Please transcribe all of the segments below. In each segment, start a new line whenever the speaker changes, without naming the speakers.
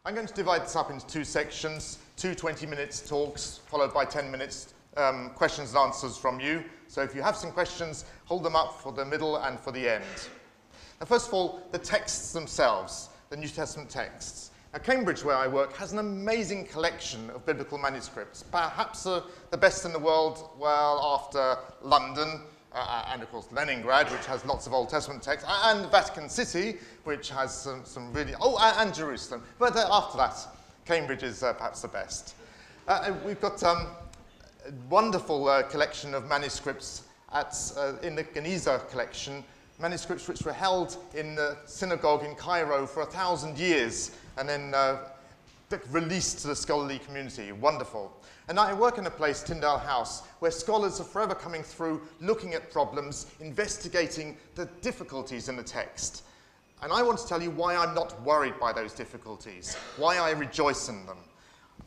I'm going to divide this up into two sections, two 20-minute talks, followed by 10 minutes questions and answers from you. So if you have some questions, hold them up for the middle and for the end. Now, first of all, the texts themselves, the New Testament texts. Now, Cambridge, where I work, has an amazing collection of biblical manuscripts, perhaps the best in the world, well, after London, and of course Leningrad, which has lots of Old Testament texts, and Vatican City, which has some really, and Jerusalem. But after that, Cambridge is perhaps the best. We've got a wonderful collection of manuscripts in the Geniza collection, manuscripts which were held in the synagogue in Cairo for 1,000 years, and then released to the scholarly community. Wonderful. And I work in a place, Tyndale House, where scholars are forever coming through, looking at problems, investigating the difficulties in the text. And I want to tell you why I'm not worried by those difficulties, why I rejoice in them.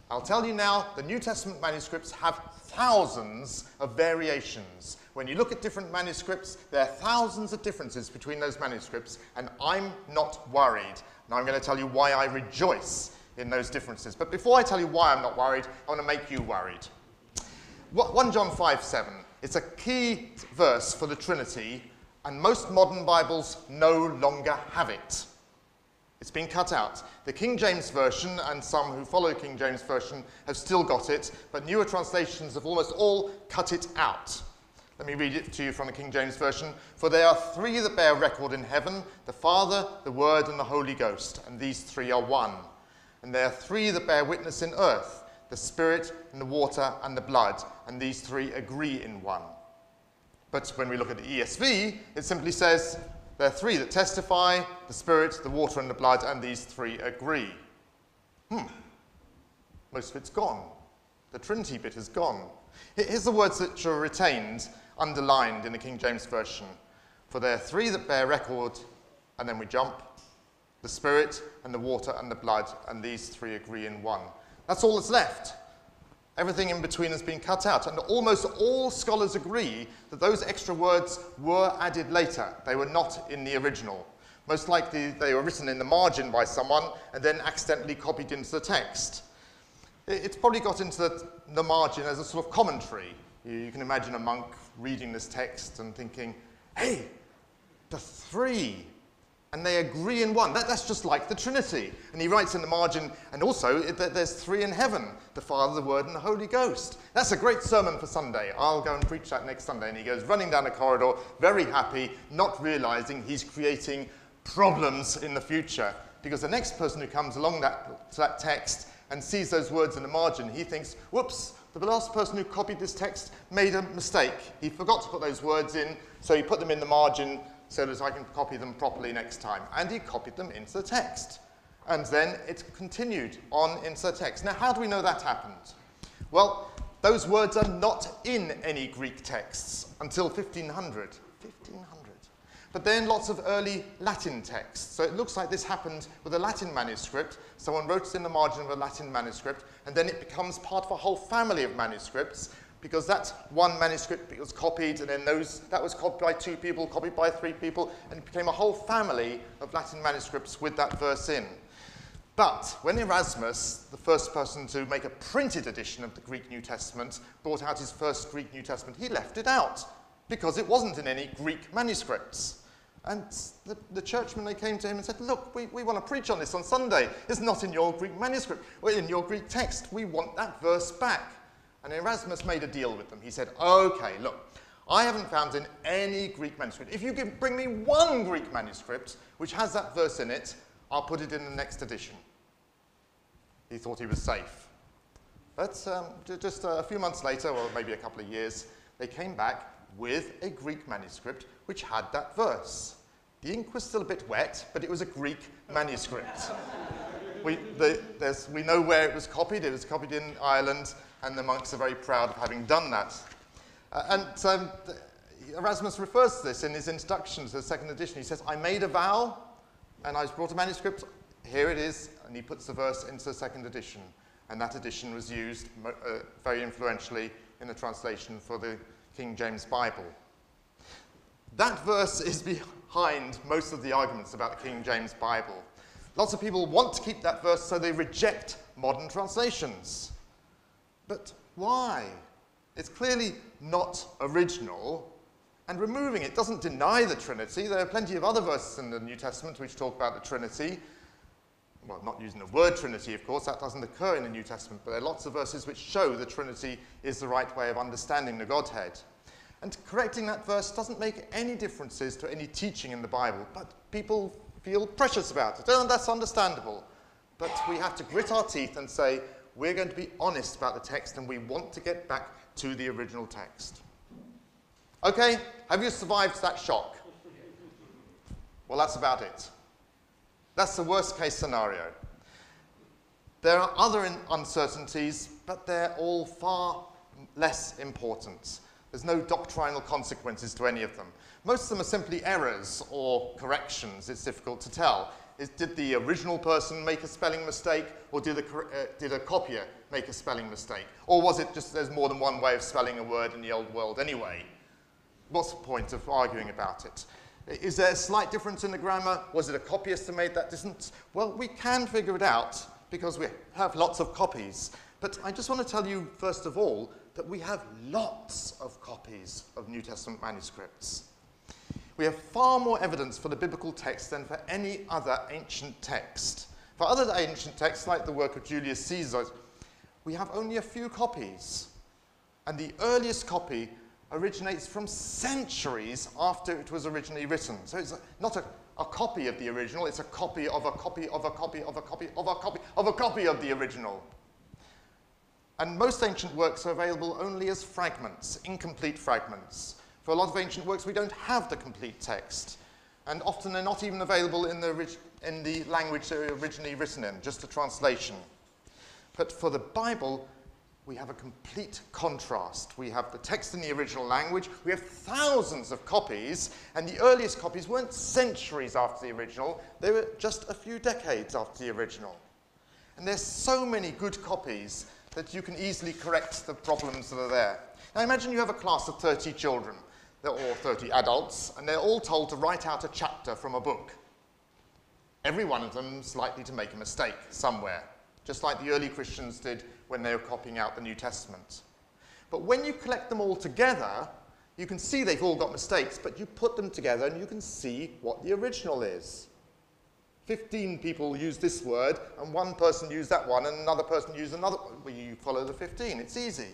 I'll tell you now, the New Testament manuscripts have thousands of variations. When you look at different manuscripts, there are thousands of differences between those manuscripts, and I'm not worried. And I'm going to tell you why I rejoice in those differences. But before I tell you why I'm not worried, I want to make you worried. 1 John 5:7. It's a key verse for the Trinity, and most modern Bibles no longer have it. It's been cut out. The King James Version, and some who follow King James Version, have still got it, but newer translations have almost all cut it out. Let me read it to you from the King James Version. For there are three that bear record in heaven, the Father, the Word, and the Holy Ghost, and these three are one. And there are three that bear witness in earth, the Spirit, and the water, and the blood, and these three agree in one. But when we look at the ESV, it simply says, there are three that testify, the Spirit, the water, and the blood, and these three agree. Most of it's gone. The Trinity bit is gone. Here's the words that are retained, underlined in the King James Version. For there are three that bear record, and then we jump, the Spirit, and the water, and the blood, and these three agree in one. That's all that's left. Everything in between has been cut out, and almost all scholars agree that those extra words were added later. They were not in the original. Most likely they were written in the margin by someone and then accidentally copied into the text. It's probably got into the margin as a sort of commentary. You can imagine a monk reading this text and thinking, hey, the three, and they agree in one. That's just like the Trinity. And he writes in the margin, and also that there's three in heaven, the Father, the Word, and the Holy Ghost. That's a great sermon for Sunday. I'll go and preach that next Sunday. And he goes running down the corridor, very happy, not realizing he's creating problems in the future. Because the next person who comes along to that text and sees those words in the margin, he thinks, whoops, the last person who copied this text made a mistake. He forgot to put those words in, so he put them in the margin so that I can copy them properly next time. And he copied them into the text. And then it continued on into the text. Now, how do we know that happened? Well, those words are not in any Greek texts until 1500. 1500. But they're in lots of early Latin texts. So it looks like this happened with a Latin manuscript. Someone wrote it in the margin of a Latin manuscript, and then it becomes part of a whole family of manuscripts, because that one manuscript was copied, and then that was copied by two people, copied by three people, and it became a whole family of Latin manuscripts with that verse in. But when Erasmus, the first person to make a printed edition of the Greek New Testament, brought out his first Greek New Testament, he left it out, because it wasn't in any Greek manuscripts. And the churchmen, they came to him and said, look, we want to preach on this on Sunday. It's not in your Greek manuscript, or in your Greek text. We want that verse back. And Erasmus made a deal with them. He said, okay, look, I haven't found in any Greek manuscript. If you can bring me one Greek manuscript which has that verse in it, I'll put it in the next edition. He thought he was safe. But just a few months later, or maybe a couple of years, they came back with a Greek manuscript which had that verse. The ink was still a bit wet, but it was a Greek manuscript. We know where it was copied. It was copied in Ireland, and the monks are very proud of having done that. Erasmus refers to this in his introduction to the second edition. He says, I made a vow, and I brought a manuscript. Here it is, and he puts the verse into the second edition. And that edition was used very influentially in the translation for the King James Bible. That verse is behind most of the arguments about the King James Bible. Lots of people want to keep that verse, so they reject modern translations. But why? It's clearly not original, and removing it doesn't deny the Trinity. There are plenty of other verses in the New Testament which talk about the Trinity. Well, not using the word Trinity, of course, that doesn't occur in the New Testament, but there are lots of verses which show the Trinity is the right way of understanding the Godhead. And correcting that verse doesn't make any differences to any teaching in the Bible, but people feel precious about it, and that's understandable. But we have to grit our teeth and say, we're going to be honest about the text, and we want to get back to the original text. Okay, have you survived that shock? Well, that's about it. That's the worst case scenario. There are other uncertainties, but they're all far less important. There's no doctrinal consequences to any of them. Most of them are simply errors or corrections. It's difficult to tell. Did the original person make a spelling mistake, or did a copier make a spelling mistake? Or was it just there's more than one way of spelling a word in the old world anyway? What's the point of arguing about it? Is there a slight difference in the grammar? Was it a copyist who made that difference? Well, we can figure it out because we have lots of copies. But I just want to tell you, first of all, that we have lots of copies of New Testament manuscripts. We have far more evidence for the biblical text than for any other ancient text. For other ancient texts, like the work of Julius Caesar, we have only a few copies. And the earliest copy originates from centuries after it was originally written. So it's not a copy of the original, it's a copy of a copy of a copy of a copy of a copy of a copy of the original. And most ancient works are available only as fragments, incomplete fragments. For a lot of ancient works, we don't have the complete text. And often they're not even available in the language they were originally written in, just a translation. But for the Bible, we have a complete contrast. We have the text in the original language, we have thousands of copies, and the earliest copies weren't centuries after the original, they were just a few decades after the original. And there's so many good copies that you can easily correct the problems that are there. Now imagine you have a class of 30 children, or 30 adults, and they're all told to write out a chapter from a book. Every one of them is likely to make a mistake somewhere, just like the early Christians did when they were copying out the New Testament. But when you collect them all together, you can see they've all got mistakes, but you put them together and you can see what the original is. 15 people use this word, and one person used that one, and another person used another one. Well, you follow the 15. It's easy.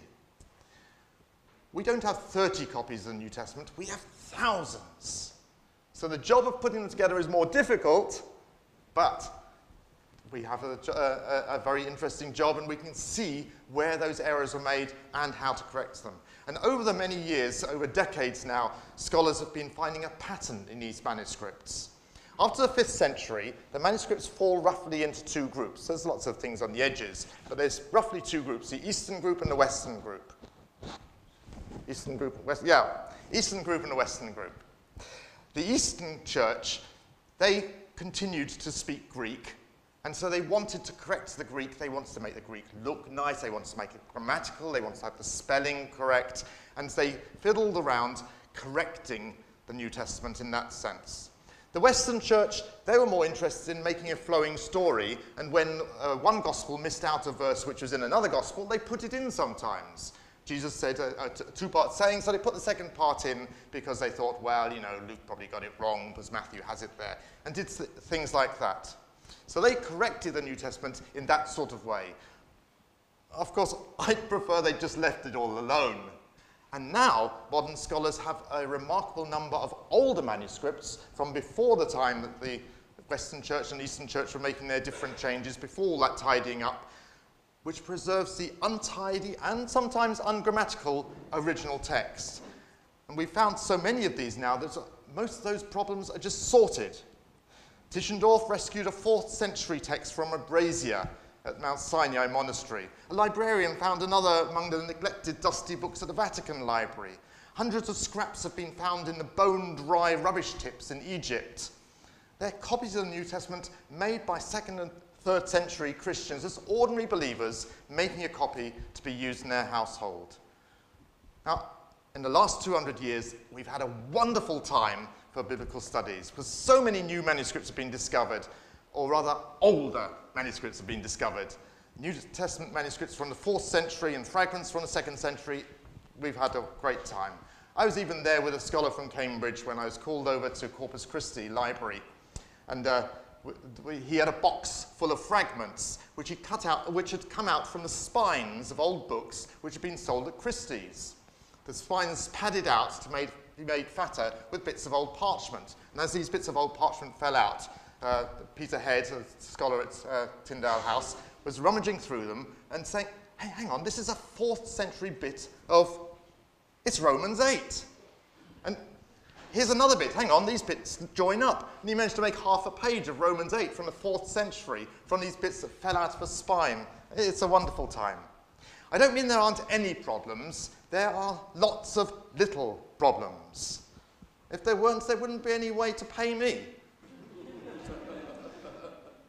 We don't have 30 copies of the New Testament. We have thousands. So the job of putting them together is more difficult, but we have a very interesting job, and we can see where those errors are made and how to correct them. And over the many years, over decades now, scholars have been finding a pattern in these manuscripts. After the 5th century, the manuscripts fall roughly into two groups. There's lots of things on the edges, but there's roughly two groups, the Eastern group and the Western group. Eastern group and Western, yeah, Eastern group and the Western group. The Eastern Church, they continued to speak Greek, and so they wanted to correct the Greek. They wanted to make the Greek look nice. They wanted to make it grammatical. They wanted to have the spelling correct, and they fiddled around correcting the New Testament in that sense. The Western Church, they were more interested in making a flowing story, and when one gospel missed out a verse which was in another gospel, they put it in sometimes. Jesus said a two-part saying, so they put the second part in because they thought, well, you know, Luke probably got it wrong because Matthew has it there, and did things like that. So they corrected the New Testament in that sort of way. Of course, I'd prefer they just left it all alone. And now, modern scholars have a remarkable number of older manuscripts from before the time that the Western Church and Eastern Church were making their different changes, before all that tidying up, which preserves the untidy and sometimes ungrammatical original text. And we've found so many of these now that most of those problems are just sorted. Tischendorf rescued a 4th century text from a brazier at Mount Sinai Monastery. A librarian found another among the neglected dusty books at the Vatican Library. Hundreds of scraps have been found in the bone-dry rubbish tips in Egypt. They're copies of the New Testament made by 2nd and 3rd century Christians as ordinary believers making a copy to be used in their household. Now, in the last 200 years, we've had a wonderful time for biblical studies because so many new manuscripts have been discovered. or rather older manuscripts have been discovered. New Testament manuscripts from the 4th century and fragments from the 2nd century. We've had a great time. I was even there with a scholar from Cambridge when I was called over to Corpus Christi Library. And he had a box full of fragments which he'd cut out, which had come out from the spines of old books which had been sold at Christie's. The spines padded out to be made fatter with bits of old parchment. And as these bits of old parchment fell out, Peter Head, a scholar at Tyndale House, was rummaging through them and saying, hey, hang on, this is a 4th century bit of, it's Romans 8. And here's another bit, hang on, these bits join up. And he managed to make half a page of Romans 8 from the 4th century, from these bits that fell out of a spine. It's a wonderful time. I don't mean there aren't any problems, there are lots of little problems. If there weren't, there wouldn't be any way to pay me.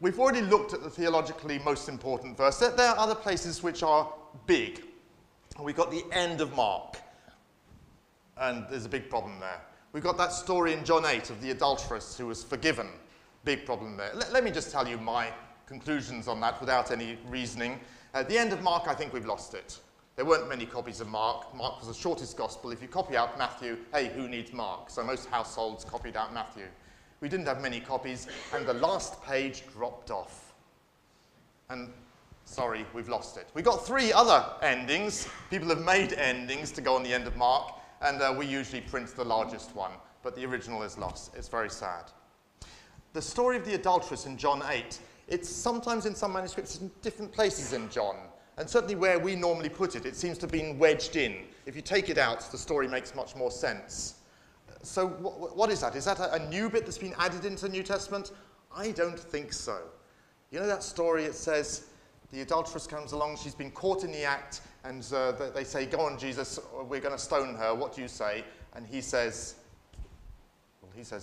We've already looked at the theologically most important verse. There are other places which are big. We've got the end of Mark, and there's a big problem there. We've got that story in John 8 of the adulteress who was forgiven. Big problem there. Let me just tell you my conclusions on that without any reasoning. At the end of Mark, I think we've lost it. There weren't many copies of Mark. Mark was the shortest gospel. If you copy out Matthew, hey, who needs Mark? So most households copied out Matthew. We didn't have many copies, and the last page dropped off. And sorry, we've lost it. We got 3 other endings. People have made endings to go on the end of Mark, and we usually print the largest one, but the original is lost. It's very sad. The story of the adulteress in John 8, it's sometimes in some manuscripts in different places in John, and certainly where we normally put it, it seems to have been wedged in. If you take it out, the story makes much more sense. So what is that? Is that a new bit that's been added into the New Testament? I don't think so. You know that story, it says the adulteress comes along, she's been caught in the act, and they say, go on, Jesus, we're going to stone her, what do you say? And he says,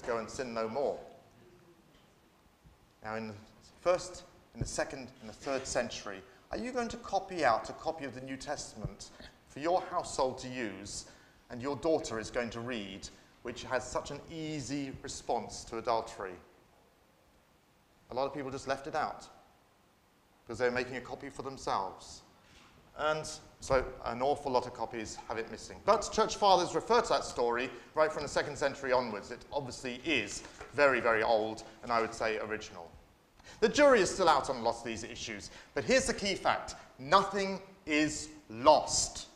go and sin no more. Now in the 1st, in the 2nd, and the 3rd century, are you going to copy out a copy of the New Testament for your household to use, and your daughter is going to read, which has such an easy response to adultery? A lot of people just left it out because they're making a copy for themselves. And so an awful lot of copies have it missing. But church fathers refer to that story right from the 2nd century onwards. It obviously is very, very old, and I would say original. The jury is still out on lots of these issues, but here's the key fact. Nothing is lost.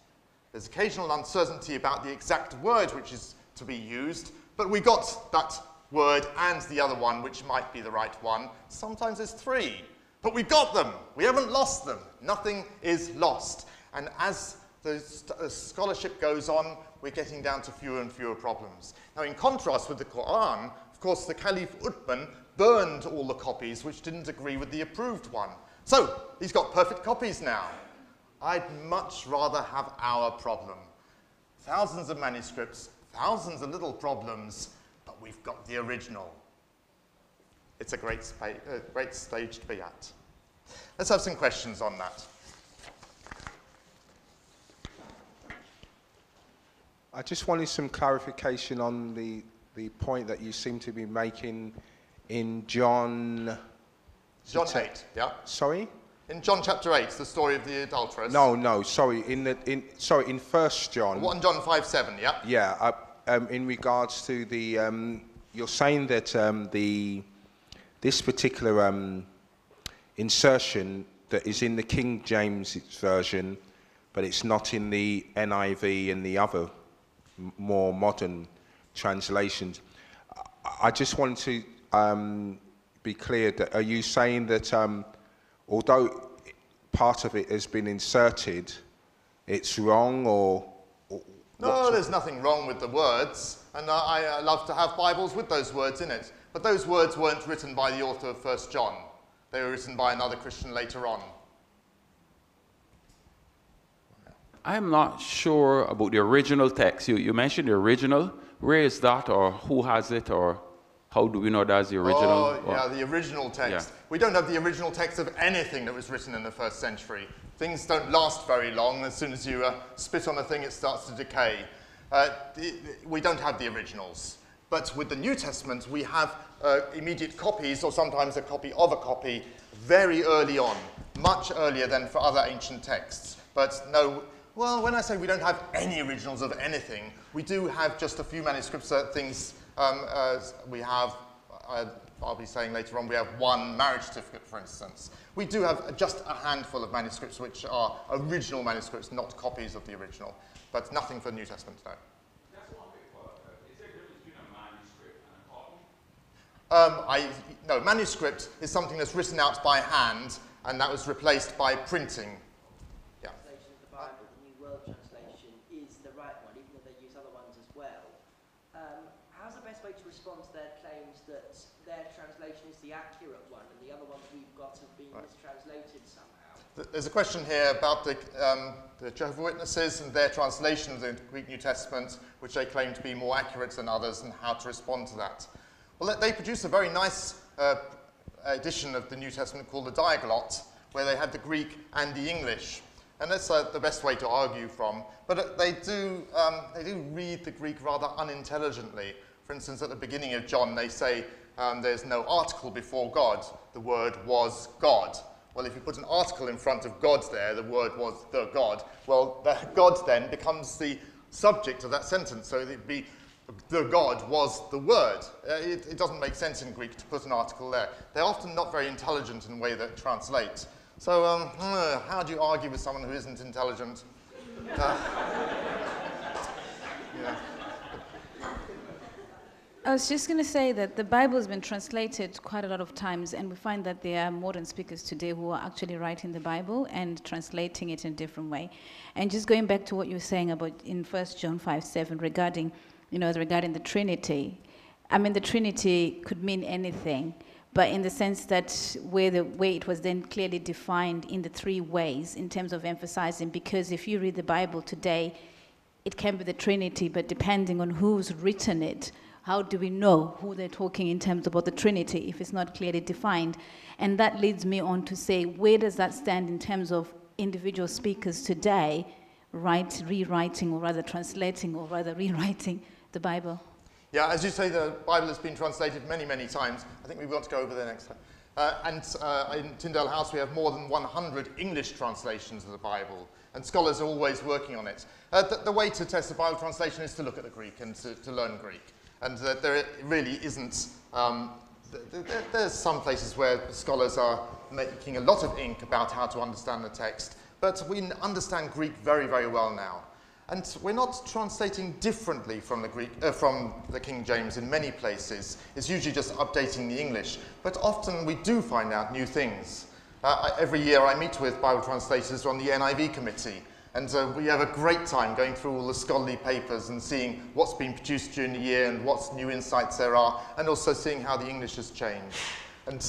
There's occasional uncertainty about the exact word which is to be used, but we got that word and the other one, which might be the right one. Sometimes there's 3, but we got them. We haven't lost them. Nothing is lost. And as the scholarship goes on, we're getting down to fewer and fewer problems. Now, in contrast with the Quran, of course, the Caliph Uthman burned all the copies which didn't agree with the approved one. So, he's got perfect copies now. I'd much rather have our problem. Thousands of manuscripts, thousands of little problems, but we've got the original. It's a great stage to be at. Let's have some questions on that.
I just wanted some clarification on the point that you seem to be making in John
8, yeah?
Sorry?
In John chapter 8, the story of the adulteress.
No, sorry. In 1 John.
What, in John 5:7, yeah?
Yeah. In regards to the, you're saying that this particular insertion that is in the King James version, but it's not in the NIV and the other more modern translations. I just want to be clear that are you saying that although part of it has been inserted, it's wrong or
no, there's nothing wrong with the words, and I love to have Bibles with those words in it. But those words weren't written by the author of 1 John. They were written by another Christian later on.
I'm not sure about the original text. You mentioned the original. Where is that, or who has it, or how do we know that's the original?
Oh, yeah, the original text. Yeah. We don't have the original text of anything that was written in the 1st century. Things don't last very long. As soon as you spit on a thing, it starts to decay. We don't have the originals. But with the New Testament, we have immediate copies, or sometimes a copy of a copy, very early on, much earlier than for other ancient texts. But no, well, when I say we don't have any originals of anything, we do have just a few manuscripts, things we have, I'll be saying later on, we have one marriage certificate, for instance. We do have just a handful of manuscripts which are original manuscripts, not copies of the original, but nothing for the New Testament, no. No, manuscript is something that's written out by hand, and that was replaced by printing. Yeah.
Translation of the Bible, the New World Translation, is the right one, even though they use other ones as well. How's the best way to respond to their claims that their translation is the accurate one, and the other ones we've got have been mistranslated somehow?
There's a question here about the Jehovah's Witnesses and their translation of the Greek New Testament, which they claim to be more accurate than others, and how to respond to that. Well, they produced a very nice edition of the New Testament called the Diaglott, where they had the Greek and the English. And that's the best way to argue from. But they do read the Greek rather unintelligently. For instance, at the beginning of John, they say there's no article before God. The word was God. Well, if you put an article in front of God there, the word was the God. Well, the God then becomes the subject of that sentence. So it'd be the God was the word. It doesn't make sense in Greek to put an article there. They're often not very intelligent in the way they translate. So how do you argue with someone who isn't intelligent? Yeah.
I was just going to say that the Bible has been translated quite a lot of times, and we find that there are modern speakers today who are actually writing the Bible and translating it in a different way. And just going back to what you were saying about in 1 John 5:7 regarding the Trinity. I mean, the Trinity could mean anything, but in the sense that where it was then clearly defined in the three ways in terms of emphasizing, because if you read the Bible today, it can be the Trinity, but depending on who's written it, how do we know who they're talking in terms about the Trinity if it's not clearly defined? And that leads me on to say, where does that stand in terms of individual speakers today rewriting, or rather translating, or rather rewriting the Bible?
Yeah, as you say, the Bible has been translated many, many times. I think we've got to go over there next time. In Tyndale House, we have more than 100 English translations of the Bible, and scholars are always working on it. The way to test the Bible translation is to look at the Greek and to learn Greek. And there really isn't... there's some places where scholars are making a lot of ink about how to understand the text, but we understand Greek very, very well now. And we're not translating differently from the Greek, from the King James in many places. It's usually just updating the English. But often we do find out new things. Every year I meet with Bible translators on the NIV committee, and we have a great time going through all the scholarly papers and seeing what's been produced during the year and what new insights there are, and also seeing how the English has changed. And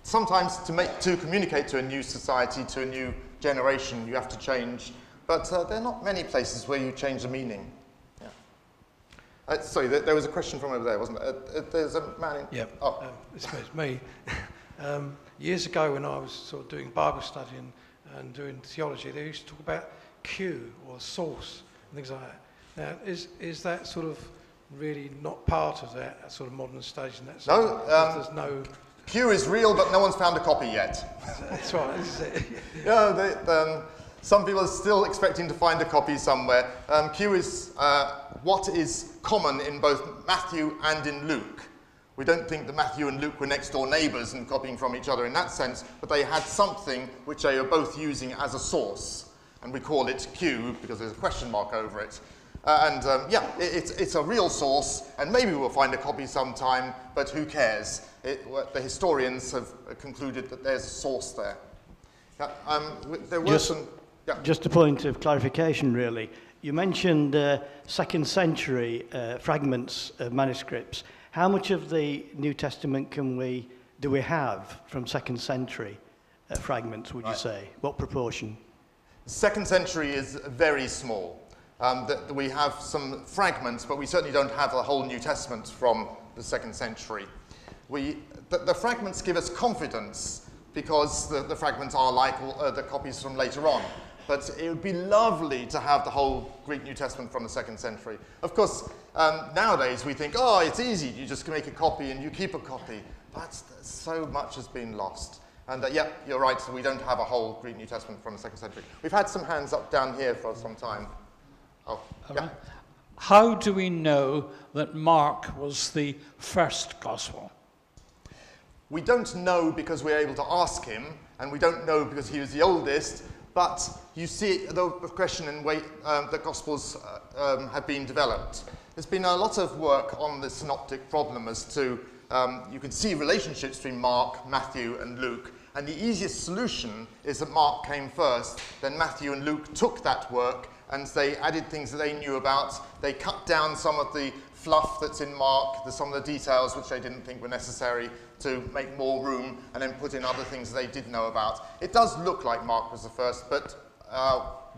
sometimes to communicate to a new society, to a new generation, you have to change. But there are not many places where you change the meaning. Yeah. Sorry, there was a question from over there, wasn't there? There's a man in...
Yep.
Oh.
It's me. Years ago when I was sort of doing Bible study and doing theology, they used to talk about Q or source and things like that. Now, is that sort of really not part of that sort of modern stage?
No.
There's no...
Q is real, but no one's found a copy yet.
That's right. This is it.
Yeah, some people are still expecting to find a copy somewhere. Q is what is common in both Matthew and in Luke. We don't think that Matthew and Luke were next door neighbours and copying from each other in that sense, but they had something which they were both using as a source. And we call it Q because there's a question mark over it. Yeah, it's a real source, and maybe we'll find a copy sometime, but who cares? The historians have concluded that there's a source there. There were some... Yeah.
Just a point of clarification, really. You mentioned 2nd century fragments of manuscripts. How much of the New Testament do we have from 2nd century fragments, would you say? What proportion?
2nd century is very small. We have some fragments, but we certainly don't have the whole New Testament from the 2nd century. The fragments give us confidence because the fragments are like the copies from later on. But it would be lovely to have the whole Greek New Testament from the 2nd century. Of course, nowadays we think, oh, it's easy, you just make a copy and you keep a copy. But so much has been lost. And yeah, you're right, so we don't have a whole Greek New Testament from the 2nd century. We've had some hands up down here for some time. Oh, yeah.
How do we know that Mark was the first gospel?
We don't know because we're able to ask him, and we don't know because he was the oldest, but you see the progression in way the Gospels have been developed. There's been a lot of work on the synoptic problem as to, you can see relationships between Mark, Matthew, and Luke, and the easiest solution is that Mark came first, then Matthew and Luke took that work, and they added things that they knew about. They cut down some of the fluff that's in Mark, some of the details which they didn't think were necessary to make more room, and then put in other things they did know about. It does look like Mark was the first, but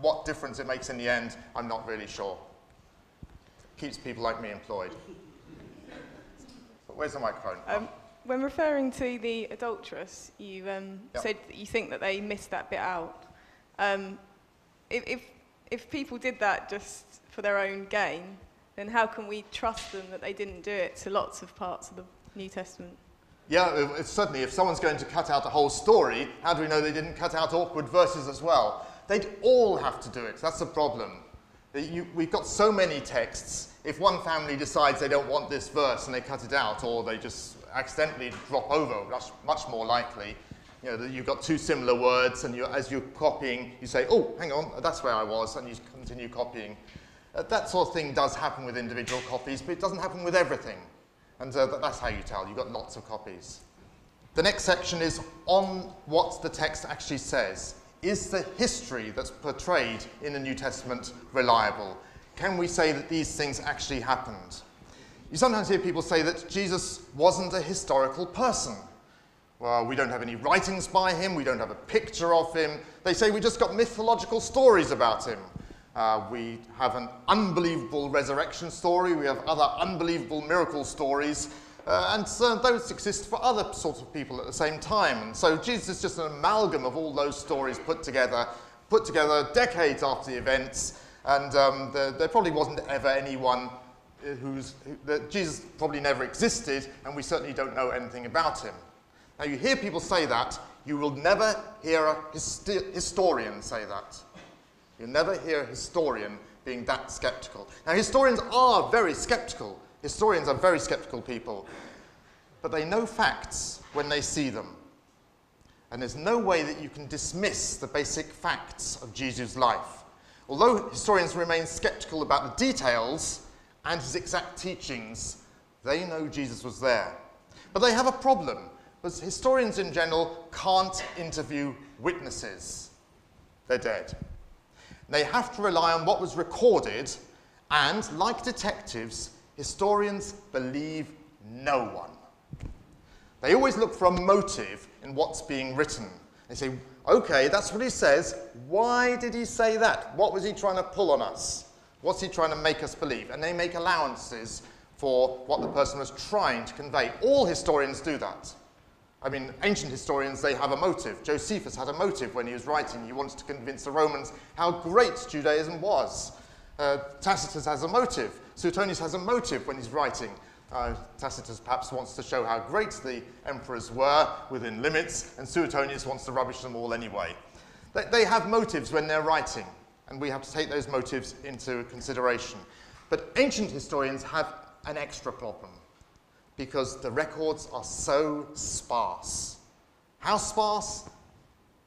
what difference it makes in the end, I'm not really sure. Keeps people like me employed. But where's the microphone?
When referring to the adulteress, you said that you think that they missed that bit out. If people did that just for their own gain, then how can we trust them that they didn't do it to lots of parts of the New Testament?
Yeah, it's certainly, if someone's going to cut out a whole story, how do we know they didn't cut out awkward verses as well? They'd all have to do it. That's the problem. We've got so many texts. If one family decides they don't want this verse and they cut it out, or they just accidentally drop over, that's much more likely. You know, you've got two similar words, and as you're copying, you say, oh, hang on, that's where I was, and you continue copying. That sort of thing does happen with individual copies, but it doesn't happen with everything. And that's how you tell. You've got lots of copies. The next section is on what the text actually says. Is the history that's portrayed in the New Testament reliable? Can we say that these things actually happened? You sometimes hear people say that Jesus wasn't a historical person. Well, we don't have any writings by him, we don't have a picture of him. They say we just got mythological stories about him. We have an unbelievable resurrection story, we have other unbelievable miracle stories, and those exist for other sorts of people at the same time. And so Jesus is just an amalgam of all those stories put together decades after the events, and there probably wasn't ever anyone Jesus probably never existed, and we certainly don't know anything about him. Now, you hear people say that, you will never hear a historian say that. You'll never hear a historian being that skeptical. Now, historians are very skeptical. Historians are very skeptical people. But they know facts when they see them. And there's no way that you can dismiss the basic facts of Jesus' life. Although historians remain skeptical about the details and his exact teachings, they know Jesus was there. But they have a problem. Because historians in general can't interview witnesses. They're dead. They have to rely on what was recorded, and like detectives, historians believe no one. They always look for a motive in what's being written. They say, okay, that's what he says. Why did he say that? What was he trying to pull on us? What's he trying to make us believe? And they make allowances for what the person was trying to convey. All historians do that. I mean, ancient historians, they have a motive. Josephus had a motive when he was writing. He wanted to convince the Romans how great Judaism was. Tacitus has a motive. Suetonius has a motive when he's writing. Tacitus perhaps wants to show how great the emperors were within limits, and Suetonius wants to rubbish them all anyway. They have motives when they're writing, and we have to take those motives into consideration. But ancient historians have an extra problem, because the records are so sparse. How sparse?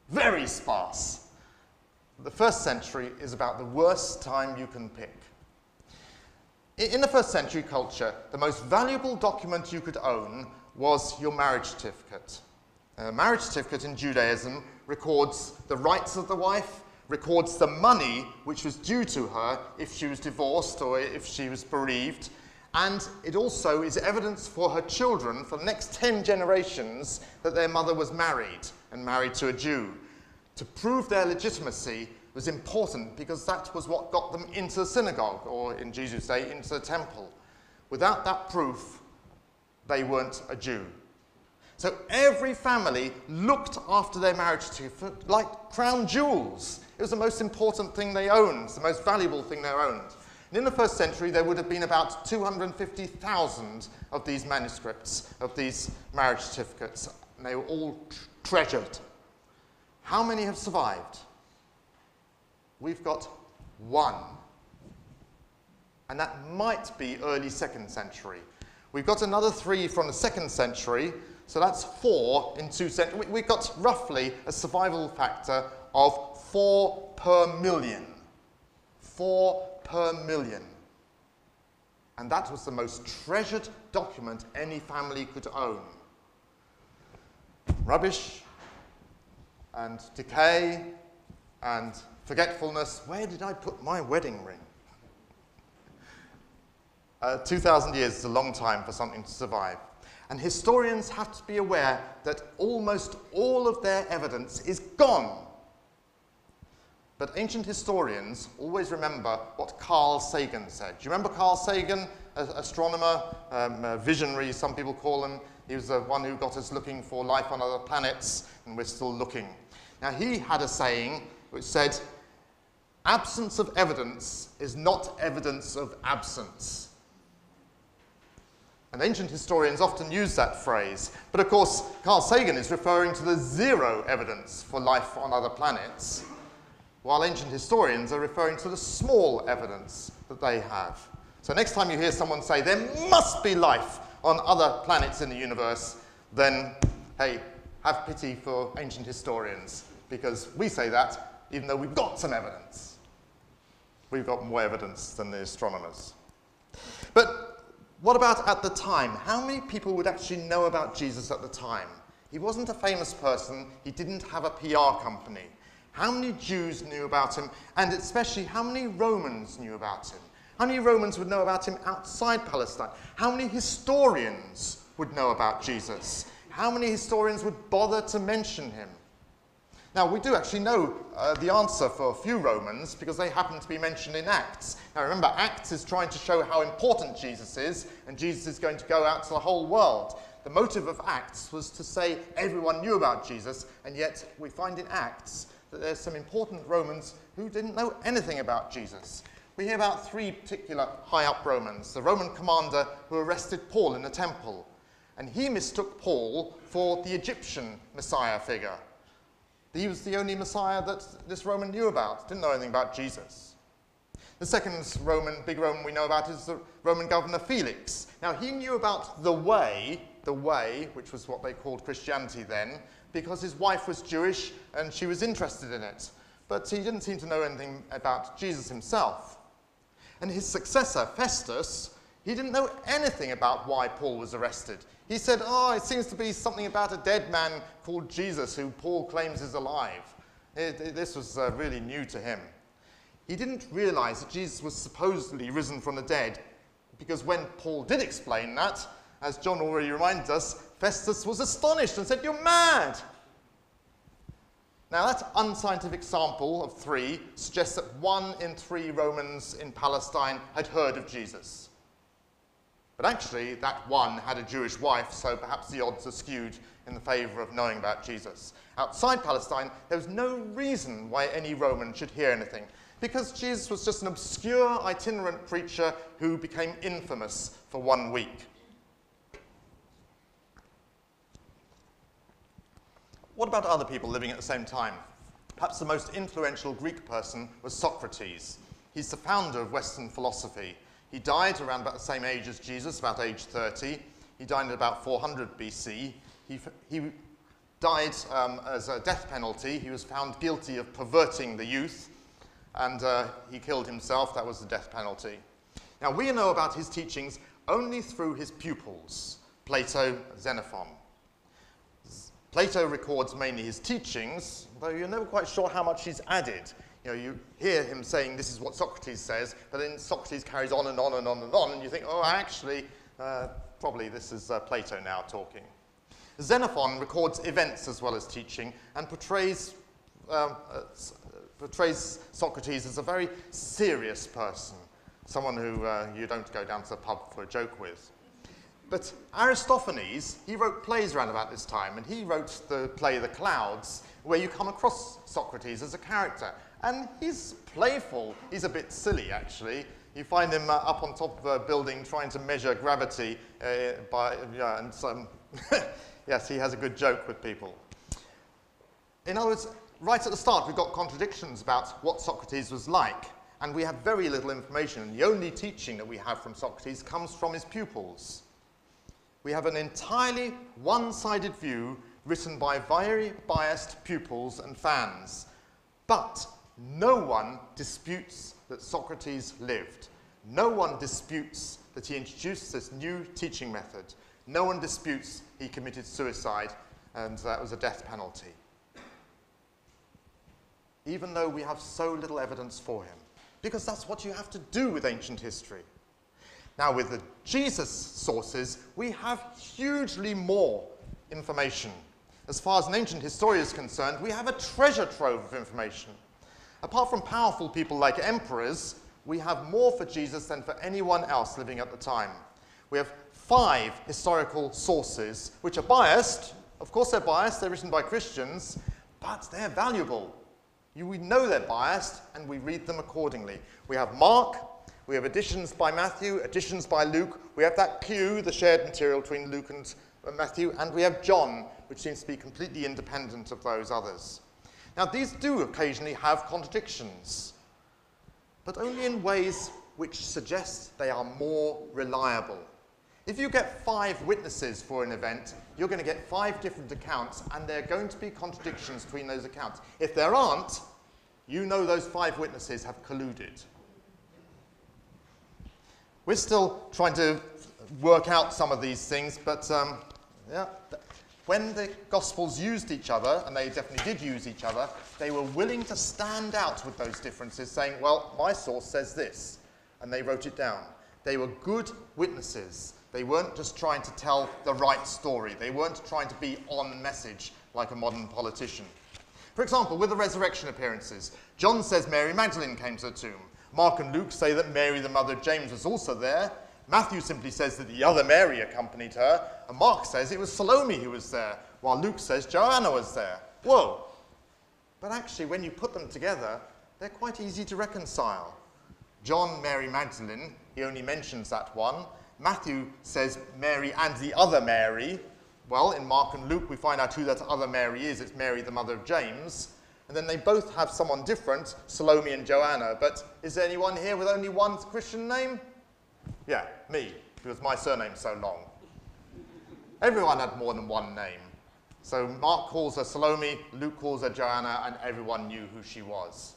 Very sparse. The first century is about the worst time you can pick. In the first century culture, the most valuable document you could own was your marriage certificate. A marriage certificate in Judaism records the rights of the wife, records the money which was due to her if she was divorced or if she was bereaved, and it also is evidence for her children for the next 10 generations that their mother was married, and married to a Jew. To prove their legitimacy was important because that was what got them into the synagogue, or in Jesus' day, into the temple. Without that proof, they weren't a Jew. So every family looked after their marriage certificate like crown jewels. It was the most important thing they owned, the most valuable thing they owned. And in the first century, there would have been about 250,000 of these manuscripts, of these marriage certificates, and they were all treasured. How many have survived? We've got one. And that might be early 2nd century. We've got another 3 from the 2nd century, so that's 4 in 2 centuries. We've got roughly a survival factor of 4 per million. 4 per million. And that was the most treasured document any family could own. Rubbish and decay and forgetfulness. Where did I put my wedding ring? 2,000 years is a long time for something to survive. And historians have to be aware that almost all of their evidence is gone. But ancient historians always remember what Carl Sagan said. Do you remember Carl Sagan, astronomer, visionary, some people call him? He was the one who got us looking for life on other planets, and we're still looking. Now, he had a saying which said, "Absence of evidence is not evidence of absence." And ancient historians often use that phrase. But of course, Carl Sagan is referring to the zero evidence for life on other planets, while ancient historians are referring to the small evidence that they have. So next time you hear someone say, there must be life on other planets in the universe, then, hey, have pity for ancient historians, because we say that even though we've got some evidence. We've got more evidence than the astronomers. But what about at the time? How many people would actually know about Jesus at the time? He wasn't a famous person. He didn't have a PR company. How many Jews knew about him? And especially, how many Romans knew about him? How many Romans would know about him outside Palestine? How many historians would know about Jesus? How many historians would bother to mention him? Now, we do actually know the answer for a few Romans because they happen to be mentioned in Acts. Now, remember, Acts is trying to show how important Jesus is, and Jesus is going to go out to the whole world. The motive of Acts was to say everyone knew about Jesus, and yet we find in Acts that there's some important Romans who didn't know anything about Jesus. We hear about 3 particular high-up Romans. The Roman commander who arrested Paul in the temple, and he mistook Paul for the Egyptian Messiah figure. He was the only Messiah that this Roman knew about, didn't know anything about Jesus. The second big Roman we know about is the Roman governor Felix. Now, he knew about the way, which was what they called Christianity then, because his wife was Jewish and she was interested in it. But he didn't seem to know anything about Jesus himself. And his successor, Festus, he didn't know anything about why Paul was arrested. He said, oh, it seems to be something about a dead man called Jesus who Paul claims is alive. This was really new to him. He didn't realize that Jesus was supposedly risen from the dead, because when Paul did explain that, as John already reminded us, Festus was astonished and said, you're mad. Now, that unscientific sample of 3 suggests that 1 in 3 Romans in Palestine had heard of Jesus. But actually, that 1 had a Jewish wife, so perhaps the odds are skewed in the favor of knowing about Jesus. Outside Palestine, there was no reason why any Roman should hear anything, because Jesus was just an obscure itinerant preacher who became infamous for 1 week. What about other people living at the same time? Perhaps the most influential Greek person was Socrates. He's the founder of Western philosophy. He died around about the same age as Jesus, about age 30. He died at about 400 BC. He died as a death penalty. He was found guilty of perverting the youth, and he killed himself. That was the death penalty. Now, we know about his teachings only through his pupils, Plato, Xenophon. Plato records mainly his teachings, though you're never quite sure how much he's added. You know, you hear him saying this is what Socrates says, but then Socrates carries on and on and on and on, and you think, oh, actually, probably this is Plato now talking. Xenophon records events as well as teaching and portrays Socrates as a very serious person, someone who you don't go down to the pub for a joke with. But Aristophanes, he wrote plays around about this time, and he wrote the play The Clouds, where you come across Socrates as a character. And he's playful. He's a bit silly, actually. You find him up on top of a building trying to measure gravity and some... yes, he has a good joke with people. In other words, right at the start, we've got contradictions about what Socrates was like, and we have very little information. And the only teaching that we have from Socrates comes from his pupils. We have an entirely one-sided view written by very biased pupils and fans. But no one disputes that Socrates lived. No one disputes that he introduced this new teaching method. No one disputes he committed suicide and that was a death penalty. Even though we have so little evidence for him. Because that's what you have to do with ancient history. Now, with the Jesus sources, we have hugely more information. As far as an ancient historian is concerned, we have a treasure trove of information. Apart from powerful people like emperors, we have more for Jesus than for anyone else living at the time. We have 5 historical sources, which are biased. Of course they're biased, they're written by Christians, but they're valuable. We know they're biased, and we read them accordingly. We have Mark, we have additions by Matthew, additions by Luke. We have that Q, the shared material between Luke and Matthew, and we have John, which seems to be completely independent of those others. Now, these do occasionally have contradictions, but only in ways which suggest they are more reliable. If you get 5 witnesses for an event, you're going to get 5 different accounts, and there are going to be contradictions between those accounts. If there aren't, you know those 5 witnesses have colluded. We're still trying to work out some of these things, but when the Gospels used each other, and they definitely did use each other, they were willing to stand out with those differences, saying, well, my source says this, and they wrote it down. They were good witnesses. They weren't just trying to tell the right story. They weren't trying to be on message like a modern politician. For example, with the resurrection appearances, John says Mary Magdalene came to the tomb. Mark and Luke say that Mary, the mother of James, was also there. Matthew simply says that the other Mary accompanied her, and Mark says it was Salome who was there, while Luke says Joanna was there. Whoa! But actually, when you put them together, they're quite easy to reconcile. John, Mary Magdalene, he only mentions that one. Matthew says Mary and the other Mary. Well, in Mark and Luke, we find out who that other Mary is. It's Mary, the mother of James. And then they both have someone different, Salome and Joanna. But is there anyone here with only one Christian name? Yeah, me, because my surname's so long. Everyone had more than one name. So Mark calls her Salome, Luke calls her Joanna, and everyone knew who she was.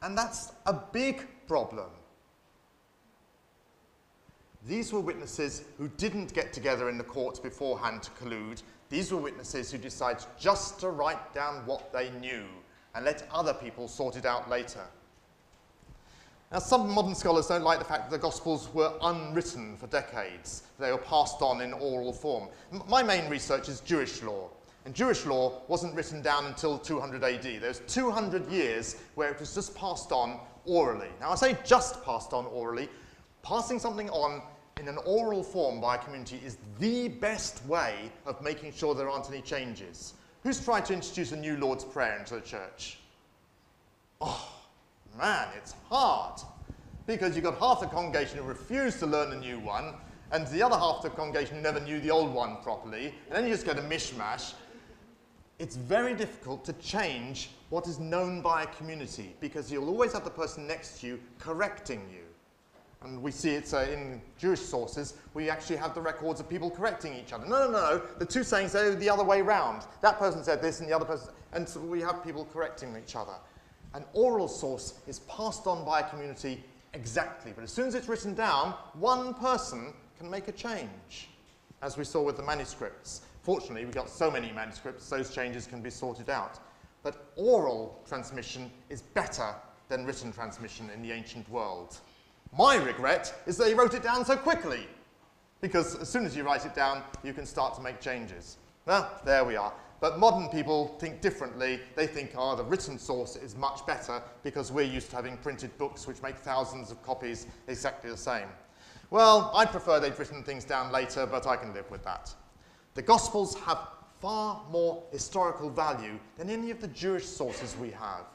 And that's a big problem. These were witnesses who didn't get together in the court beforehand to collude. These were witnesses who decided just to write down what they knew and let other people sort it out later. Now, some modern scholars don't like the fact that the Gospels were unwritten for decades. They were passed on in oral form. My main research is Jewish law. And Jewish law wasn't written down until 200 AD. There's 200 years where it was just passed on orally. Now, I say just passed on orally. Passing something on in an oral form by a community is the best way of making sure there aren't any changes. Who's tried to introduce a new Lord's Prayer into the church? Oh, man, it's hard. Because you've got half the congregation who refuse to learn the new one, and the other half of the congregation who never knew the old one properly, and then you just get a mishmash. It's very difficult to change what is known by a community, because you'll always have the person next to you correcting you. And we see it in Jewish sources, we actually have the records of people correcting each other. No, the two sayings are the other way round. That person said this and the other person, and so we have people correcting each other. An oral source is passed on by a community exactly, but as soon as it's written down, one person can make a change, as we saw with the manuscripts. Fortunately, we've got so many manuscripts, those changes can be sorted out. But oral transmission is better than written transmission in the ancient world. My regret is that they wrote it down so quickly, because as soon as you write it down, you can start to make changes. Well, there we are. But modern people think differently. They think, the written source is much better because we're used to having printed books which make thousands of copies exactly the same. Well, I'd prefer they'd written things down later, but I can live with that. The Gospels have far more historical value than any of the Jewish sources we have.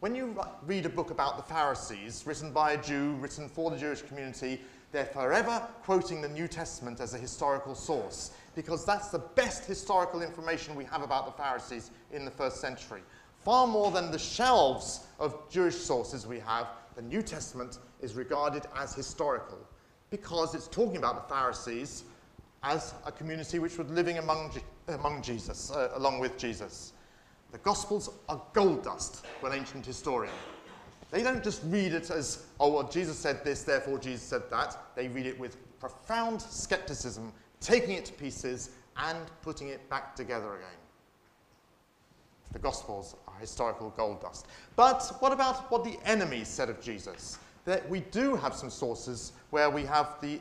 When you read a book about the Pharisees, written by a Jew, written for the Jewish community, they're forever quoting the New Testament as a historical source, because that's the best historical information we have about the Pharisees in the first century. Far more than the shelves of Jewish sources we have, the New Testament is regarded as historical, because it's talking about the Pharisees as a community which was living among Jesus, along with Jesus. The Gospels are gold dust to an ancient historian. They don't just read it as, oh, well, Jesus said this, therefore Jesus said that. They read it with profound skepticism, taking it to pieces and putting it back together again. The Gospels are historical gold dust. But what about what the enemies said of Jesus? That we do have some sources where we have the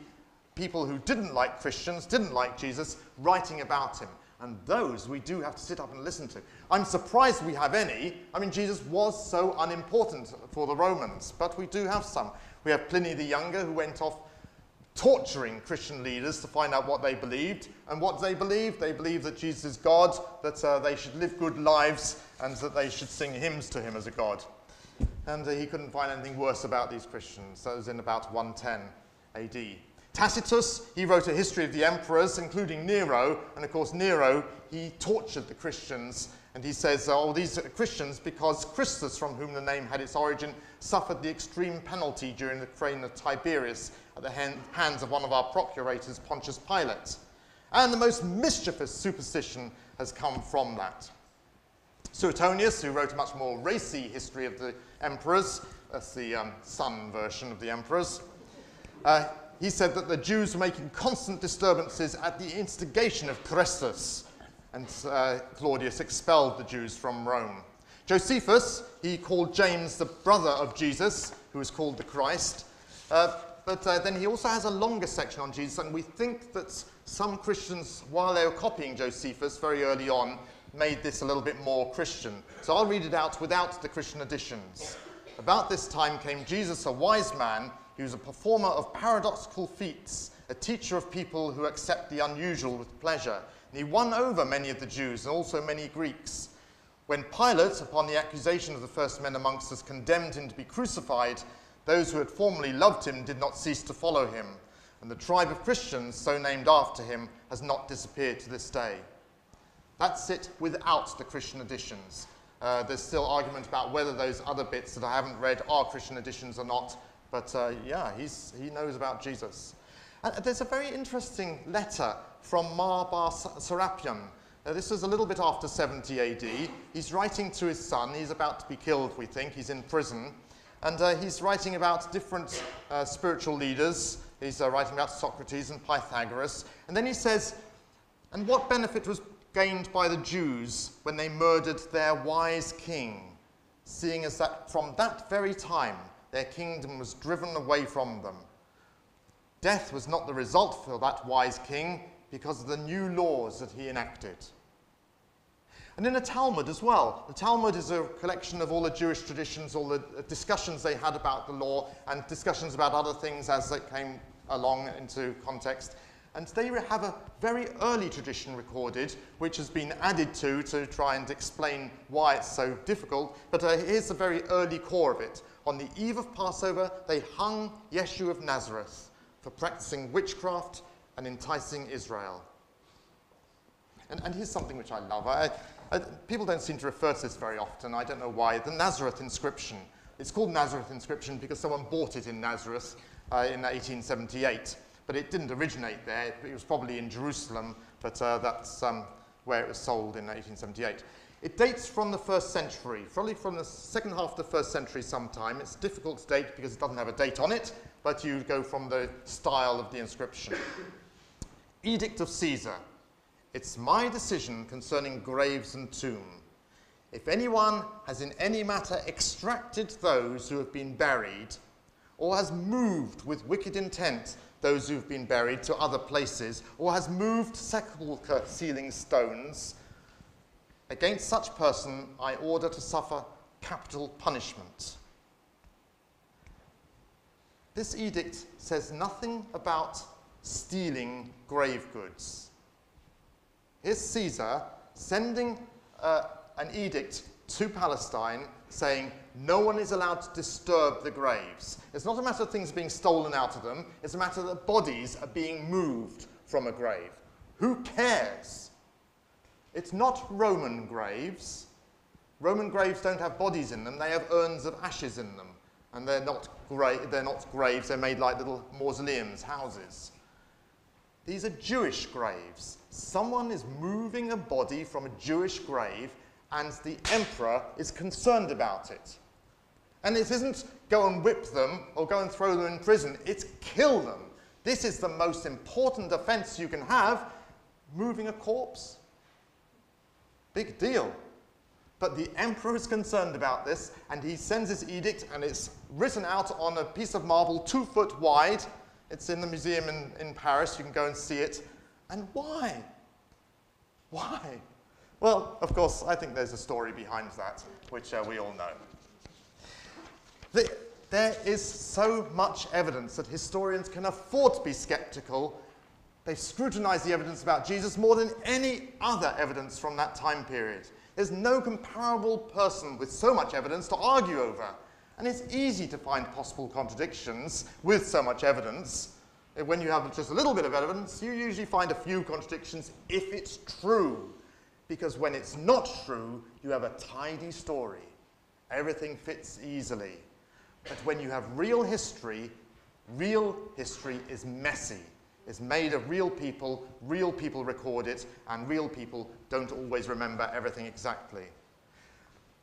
people who didn't like Christians, didn't like Jesus, writing about him. And those we do have to sit up and listen to. I'm surprised we have any. I mean, Jesus was so unimportant for the Romans, but we do have some. We have Pliny the Younger, who went off torturing Christian leaders to find out what they believed. And what they believed that Jesus is God, that they should live good lives, and that they should sing hymns to him as a God. And he couldn't find anything worse about these Christians. That was in about 110 AD. Tacitus, he wrote a history of the emperors, including Nero, and of course Nero, he tortured the Christians, and he says, oh, these are Christians because Christus, from whom the name had its origin, suffered the extreme penalty during the reign of Tiberius at the hands of one of our procurators, Pontius Pilate. And the most mischievous superstition has come from that. Suetonius, who wrote a much more racy history of the emperors, that's the son version of the emperors, he said that the Jews were making constant disturbances at the instigation of Chrestus, and Claudius expelled the Jews from Rome. Josephus, he called James the brother of Jesus, who was called the Christ, but then he also has a longer section on Jesus, and we think that some Christians, while they were copying Josephus very early on, made this a little bit more Christian. So I'll read it out without the Christian additions. About this time came Jesus, a wise man. He was a performer of paradoxical feats, a teacher of people who accept the unusual with pleasure. And he won over many of the Jews and also many Greeks. When Pilate, upon the accusation of the first men amongst us, condemned him to be crucified, those who had formerly loved him did not cease to follow him. And the tribe of Christians, so named after him, has not disappeared to this day. That's it without the Christian additions. There's still argument about whether those other bits that I haven't read are Christian additions or not. But yeah, he knows about Jesus. And there's a very interesting letter from Mar bar Serapion. This was a little bit after 70 AD. He's writing to his son. He's about to be killed, we think. He's in prison. And he's writing about different spiritual leaders. He's writing about Socrates and Pythagoras. And then he says, and what benefit was gained by the Jews when they murdered their wise king, seeing as that from that very time their kingdom was driven away from them. Death was not the result for that wise king because of the new laws that he enacted. And in the Talmud as well. The Talmud is a collection of all the Jewish traditions, all the discussions they had about the law, and discussions about other things as they came along into context. And they have a very early tradition recorded, which has been added to try and explain why it's so difficult. But here's the very early core of it. On the eve of Passover, they hung Yeshua of Nazareth for practicing witchcraft and enticing Israel. And here's something which I love. People don't seem to refer to this very often. I don't know why. The Nazareth inscription. It's called Nazareth inscription because someone bought it in Nazareth in 1878. But it didn't originate there. It was probably in Jerusalem, but that's where it was sold in 1878. It dates from the 1st century, probably from the second half of the 1st century sometime. It's difficult to date because it doesn't have a date on it, but you go from the style of the inscription. Edict of Caesar. It's my decision concerning graves and tomb. If anyone has in any matter extracted those who have been buried, or has moved with wicked intent those who have been buried to other places, or has moved sepulchre sealing stones, against such person I order to suffer capital punishment. this edict says nothing about stealing grave goods. Here's Caesar sending an edict to Palestine saying no one is allowed to disturb the graves. It's not a matter of things being stolen out of them, it's a matter that bodies are being moved from a grave. Who cares? It's not Roman graves. Roman graves don't have bodies in them, they have urns of ashes in them. And they're not graves, they're made like little mausoleums, houses. These are Jewish graves. Someone is moving a body from a Jewish grave, and the emperor is concerned about it. And it isn't go and whip them or go and throw them in prison, it's kill them. This is the most important offense you can have, moving a corpse. Big deal. But the emperor is concerned about this, and he sends this edict, and it's written out on a piece of marble 2 foot wide. It's in the museum in Paris. You can go and see it. And why? Why? Well, of course, I think there's a story behind that, which we all know. There is so much evidence that historians can afford to be skeptical. They've scrutinized the evidence about Jesus more than any other evidence from that time period. There's no comparable person with so much evidence to argue over. And it's easy to find possible contradictions with so much evidence. When you have just a little bit of evidence, you usually find a few contradictions if it's true. Because when it's not true, you have a tidy story. Everything fits easily. But when you have real history is messy. It's made of real people record it, and real people don't always remember everything exactly.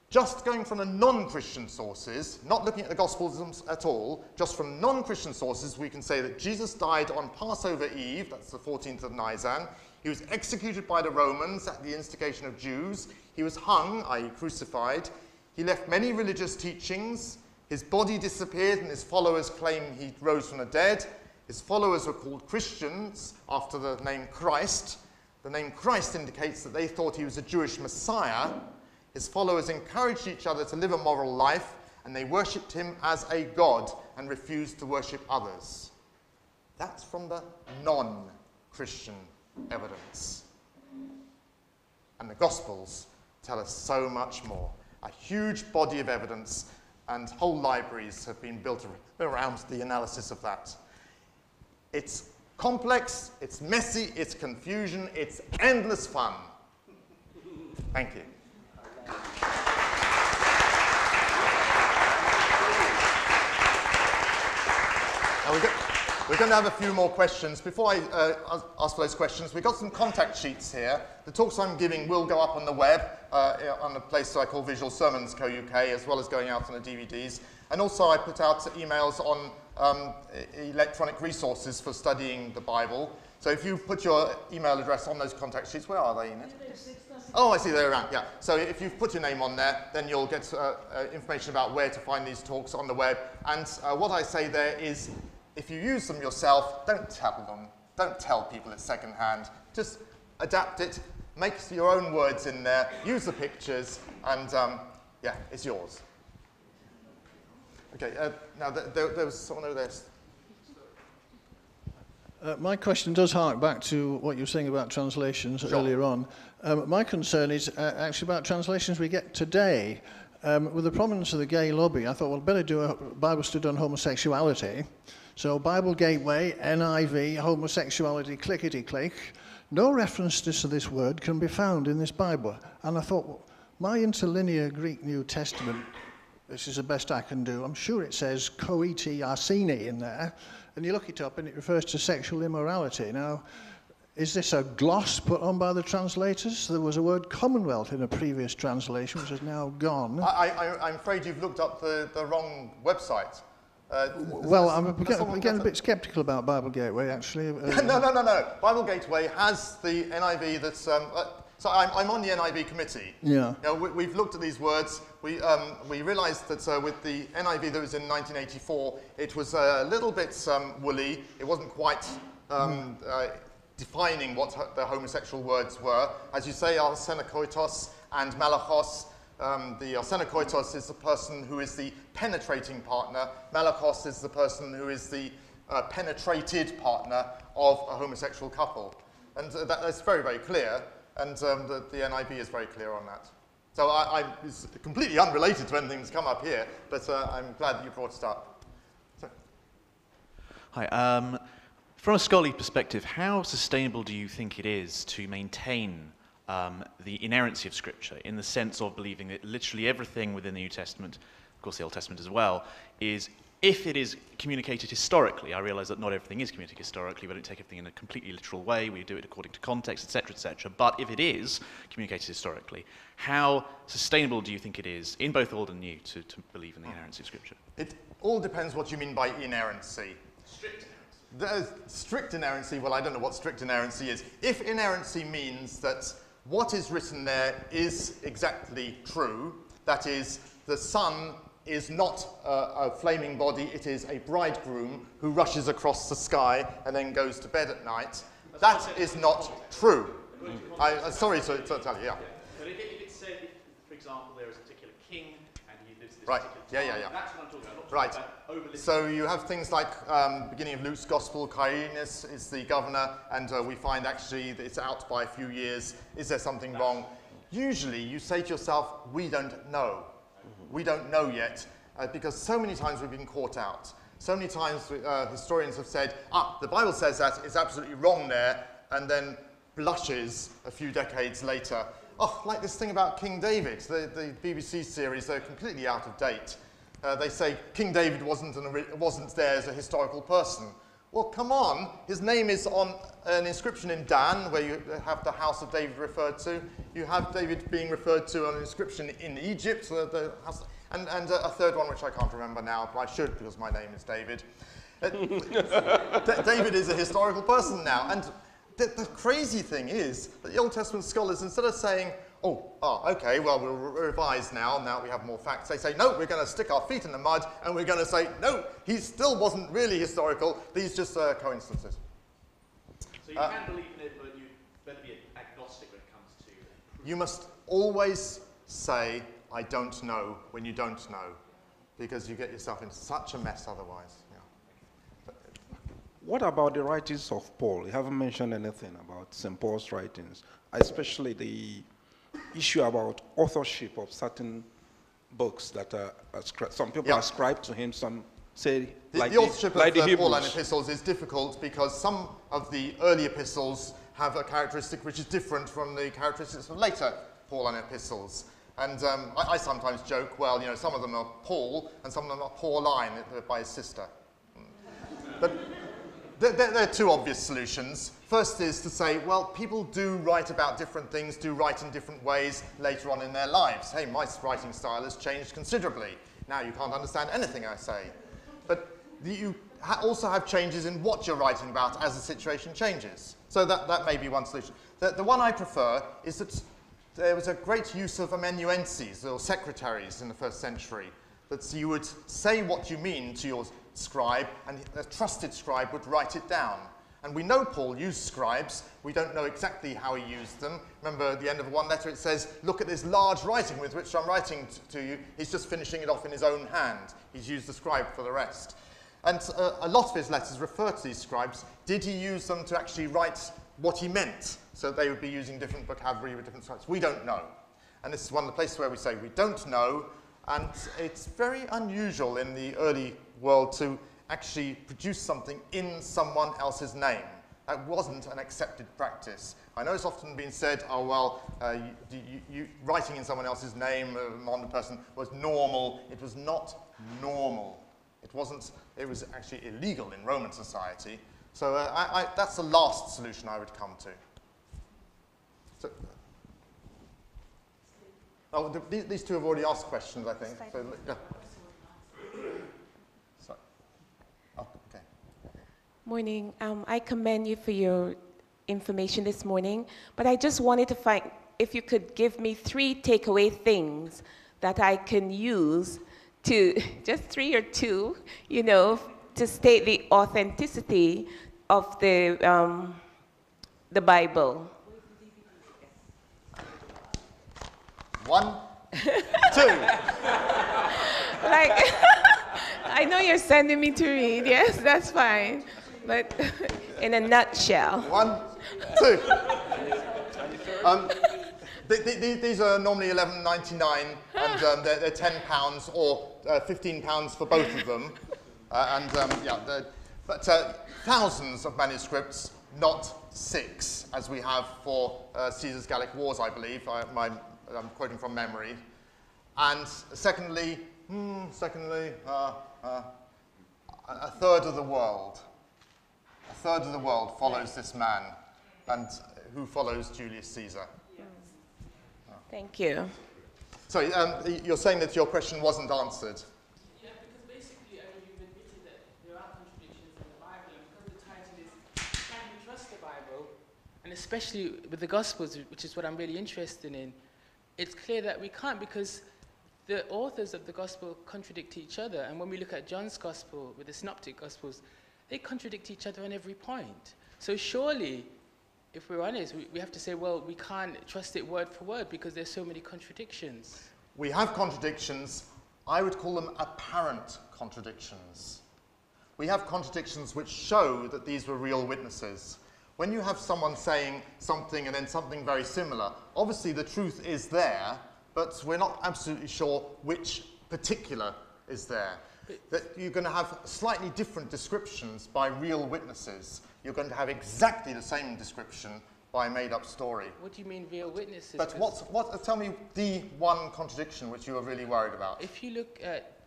Just going from the non-Christian sources, not looking at the Gospels at all, just from non-Christian sources, we can say that Jesus died on Passover Eve, that's the 14th of Nisan. He was executed by the Romans at the instigation of Jews. He was hung, i.e. crucified. He left many religious teachings. His body disappeared, and his followers claim he rose from the dead. His followers were called Christians after the name Christ. The name Christ indicates that they thought he was a Jewish Messiah. His followers encouraged each other to live a moral life, and they worshipped him as a god and refused to worship others. That's from the non-Christian evidence. And the Gospels tell us so much more. A huge body of evidence, and whole libraries have been built around the analysis of that. It's complex, it's messy, it's confusion, it's endless fun. Thank you. Now we're going to have a few more questions. Before I ask for those questions, we've got some contact sheets here. The talks I'm giving will go up on the web, on a place I call Visual Sermons Co.uk, as well as going out on the DVDs. And also I put out emails on electronic resources for studying the Bible. So if you put your email address on those contact sheets, where are they in it? Oh, I see, they're around, yeah. So if you've put your name on there, then you'll get information about where to find these talks on the web. And what I say there is, if you use them yourself, don't tell them. Don't tell people it's secondhand. Just adapt it, make your own words in there, use the pictures, and yeah, it's yours. Okay, now there was someone over there.
My question does hark back to what you were saying about translations earlier on. My concern is actually about translations we get today. With the prominence of the gay lobby, I thought, well, better do a Bible study on homosexuality. So Bible Gateway, NIV, homosexuality, clickety-click. No reference to this word can be found in this Bible. And I thought, well, my interlinear Greek New Testament, this is the best I can do. I'm sure it says koiti arsene in there. And you look it up and it refers to sexual immorality. Now, is this a gloss put on by the translators? There was a word Commonwealth in a previous translation, which is now gone.
I'm afraid you've looked up the wrong website.
Well, I'm getting a bit sceptical about Bible Gateway, actually.
No. Bible Gateway has the NIV that's... so I'm on the NIV committee.
Yeah.
You know, we've looked at these words. We realised that with the NIV that was in 1984, it was a little bit woolly. It wasn't quite defining what the homosexual words were. As you say, arsenokoitos and malachos, The arsenokoitos is the person who is the penetrating partner. Malakos is the person who is the penetrated partner of a homosexual couple. And that's very, very clear, and the NIV is very clear on that. So it's completely unrelated to anything that's come up here, but I'm glad that you brought it up. So.
Hi. From a scholarly perspective, how sustainable do you think it is to maintain the inerrancy of Scripture, in the sense of believing that literally everything within the New Testament, of course the Old Testament as well, is, if it is communicated historically, I realise that not everything is communicated historically, we don't take everything in a completely literal way, we do it according to context, etc., but if it is communicated historically, how sustainable do you think it is, in both Old and New, to believe in the inerrancy of Scripture?
It all depends what you mean by inerrancy.
Strict inerrancy.
Strict inerrancy, well, I don't know what strict inerrancy is. If inerrancy means that what is written there is exactly true, that is, the sun is not a flaming body, it is a bridegroom who rushes across the sky and then goes to bed at night, that is not true. Sorry to tell you, yeah.
But if it said, for example, there is a particular king and he lives this
right.
particular time,
yeah.
That's what I'm talking about.
Right. So you have things like beginning of Luke's Gospel, Quirinius is the governor, and we find actually that it's out by a few years. Is there something wrong? Usually you say to yourself, we don't know. We don't know yet, because so many times we've been caught out. So many times historians have said, the Bible says that, it's absolutely wrong there, and then blushes a few decades later. Oh, like this thing about King David, the BBC series, they're completely out of date. They say King David wasn't there as a historical person. Well, come on. His name is on an inscription in Dan, where you have the house of David referred to. You have David being referred to on an inscription in Egypt, and a third one, which I can't remember now, but I should, because my name is David. David is a historical person now. And the crazy thing is that the Old Testament scholars, instead of saying, okay, well, we'll revise now we have more facts. They say, no, we're going to stick our feet in the mud, and we're going to say, no, he still wasn't really historical. These just coincidences.
So you can believe in it, but you better be agnostic when it comes to...
You must always say, I don't know, when you don't know, because you get yourself into such a mess otherwise. Yeah.
What about the writings of Paul? You haven't mentioned anything about St. Paul's writings, especially the issue about authorship of certain books that are ascribed. Some people ascribe to him, some say
the authorship of the Pauline epistles is difficult because some of the early epistles have a characteristic which is different from the characteristics of later Pauline epistles. And I sometimes joke, well, some of them are Paul and some of them are Pauline by his sister. But there are two obvious solutions. First is to say, well, people do write about different things, do write in different ways later on in their lives. Hey, my writing style has changed considerably. Now you can't understand anything I say. But you also have changes in what you're writing about as the situation changes. So that may be one solution. The one I prefer is that there was a great use of amanuenses, or secretaries, in the first century. That you would say what you mean to your scribe, and a trusted scribe would write it down. And we know Paul used scribes. We don't know exactly how he used them. Remember, at the end of one letter, it says, look at this large writing with which I'm writing to you. He's just finishing it off in his own hand. He's used the scribe for the rest. And a lot of his letters refer to these scribes. Did he use them to actually write what he meant? So they would be using different vocabulary with different scribes. We don't know. And this is one of the places where we say we don't know. And it's very unusual in the early world to actually produce something in someone else's name. That wasn't an accepted practice. I know it's often been said, oh, well, writing in someone else's name on the person was normal. It was not normal. It wasn't, it was actually illegal in Roman society. So that's the last solution I would come to. So, these two have already asked questions, I think. So, yeah. Sorry. Oh, okay.
Morning. I commend you for your information this morning, but I just wanted to find if you could give me 3 takeaway things that I can use to, just 3 or 2, to state the authenticity of the Bible.
One, 2.
Like, I know you're sending me to read, yes, that's fine. But in a nutshell.
1, 2. These are normally £11.99, and they're £10 or £15 for both of them. But thousands of manuscripts, not 6, as we have for Caesar's Gallic Wars, I believe. I'm quoting from memory. And secondly, a third of the world. A third of the world follows this man, and who follows Julius Caesar.
Thank you.
Sorry, you're saying that your question wasn't answered.
Yeah, because basically, you've admitted that there are contradictions in the Bible, and because the title is Can We Trust the Bible? And especially with the Gospels, which is what I'm really interested in, it's clear that we can't, because the authors of the Gospel contradict each other. And when we look at John's Gospel with the Synoptic Gospels, they contradict each other on every point. So surely, if we're honest, we have to say, well, we can't trust it word for word because there's so many contradictions.
We have contradictions. I would call them apparent contradictions. We have contradictions which show that these were real witnesses. When you have someone saying something and then something very similar, obviously the truth is there, but we're not absolutely sure which particular is there. That you're going to have slightly different descriptions by real witnesses. You're going to have exactly the same description by a made-up story.
What do you mean real witnesses?
But tell me the one contradiction which you are really worried about.
If you look at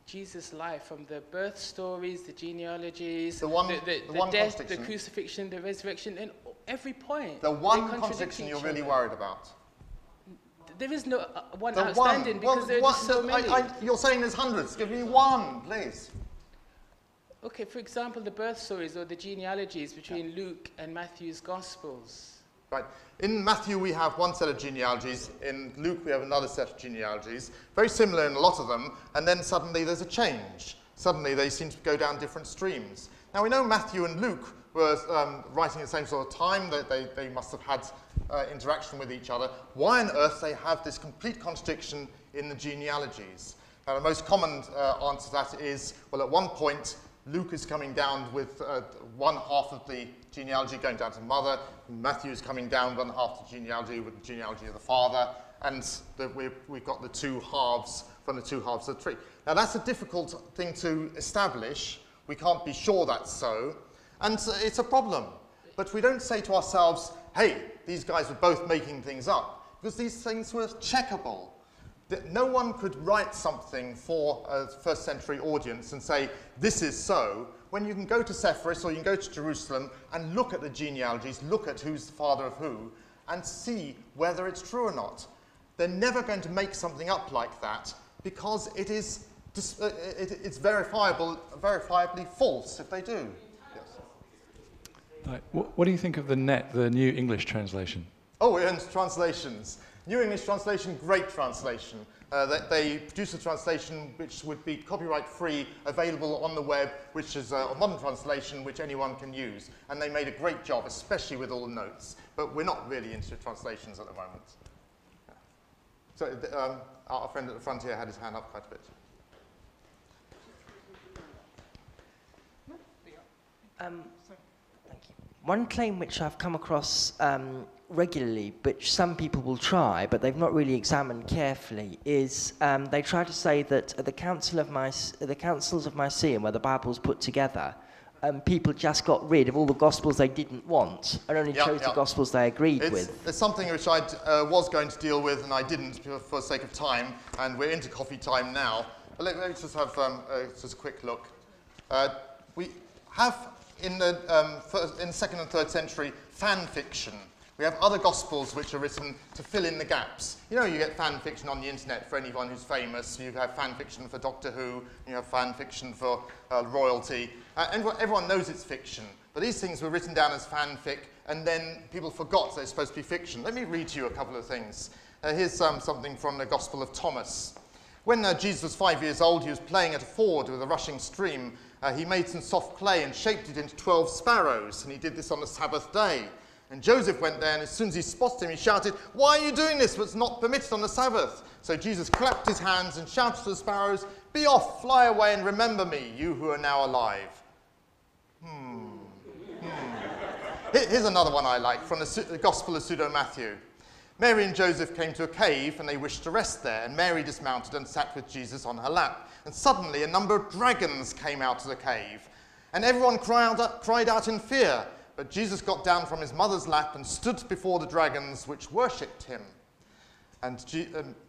Jesus' life, from the birth stories, the genealogies, the death, the crucifixion, the resurrection, and every point.
The one contradiction you're really worried about.
There is no one outstanding because there are just so many.
You're saying there's hundreds. Give me one, please.
Okay, for example, the birth stories or the genealogies between Luke and Matthew's Gospels.
Right. In Matthew, we have one set of genealogies. In Luke, we have another set of genealogies. Very similar in a lot of them. And then suddenly there's a change. Suddenly they seem to go down different streams. Now, we know Matthew and Luke were writing at the same sort of time. That they must have had interaction with each other. Why on earth they have this complete contradiction in the genealogies? Now, the most common answer to that is, well, at one point, Luke is coming down with one half of the genealogy going down to mother. Matthew is coming down one half of the genealogy with the genealogy of the father. And we've got the two halves from the two halves of the tree. Now, that's a difficult thing to establish. We can't be sure that's so. And it's a problem. But we don't say to ourselves, hey, these guys were both making things up, because these things were checkable. No one could write something for a first century audience and say, this is so, when you can go to Sepphoris or you can go to Jerusalem and look at the genealogies, look at who's the father of who, and see whether it's true or not. They're never going to make something up like that because it's verifiably false if they do. Yes.
Right. What do you think of the New English translation?
Oh, and translations. New English translation, great translation. They produced a translation which would be copyright-free, available on the web, which is a modern translation which anyone can use. And they made a great job, especially with all the notes. But we're not really into translations at the moment. So our friend at the front here had his hand up quite a bit.
Thank you. One claim which I've come across regularly, which some people will try, but they've not really examined carefully, is they try to say that at the councils of Nicaea, where the Bible was put together, people just got rid of all the Gospels they didn't want and only chose the Gospels they agreed with. It's
something which I was going to deal with and I didn't for the sake of time, and we're into coffee time now. But let's just have just a quick look. We have in the 2nd and 3rd century fan fiction. We have other Gospels which are written to fill in the gaps. You know, you get fan fiction on the internet for anyone who's famous. You have fan fiction for Doctor Who. You have fan fiction for royalty. Everyone knows it's fiction. But these things were written down as fanfic, and then people forgot they're supposed to be fiction. Let me read to you a couple of things. Here's something from the Gospel of Thomas. When Jesus was 5 years old, he was playing at a ford with a rushing stream. He made some soft clay and shaped it into 12 sparrows, and he did this on the Sabbath day. And Joseph went there, and as soon as he spotted him, he shouted, "Why are you doing this? What's not permitted on the Sabbath?" So Jesus clapped his hands and shouted to the sparrows, "Be off, fly away, and remember me, you who are now alive." Here's another one I like from the Gospel of Pseudo-Matthew. Mary and Joseph came to a cave, and they wished to rest there, and Mary dismounted and sat with Jesus on her lap. And suddenly a number of dragons came out of the cave, and everyone cried out in fear. But Jesus got down from his mother's lap and stood before the dragons, which worshipped him. And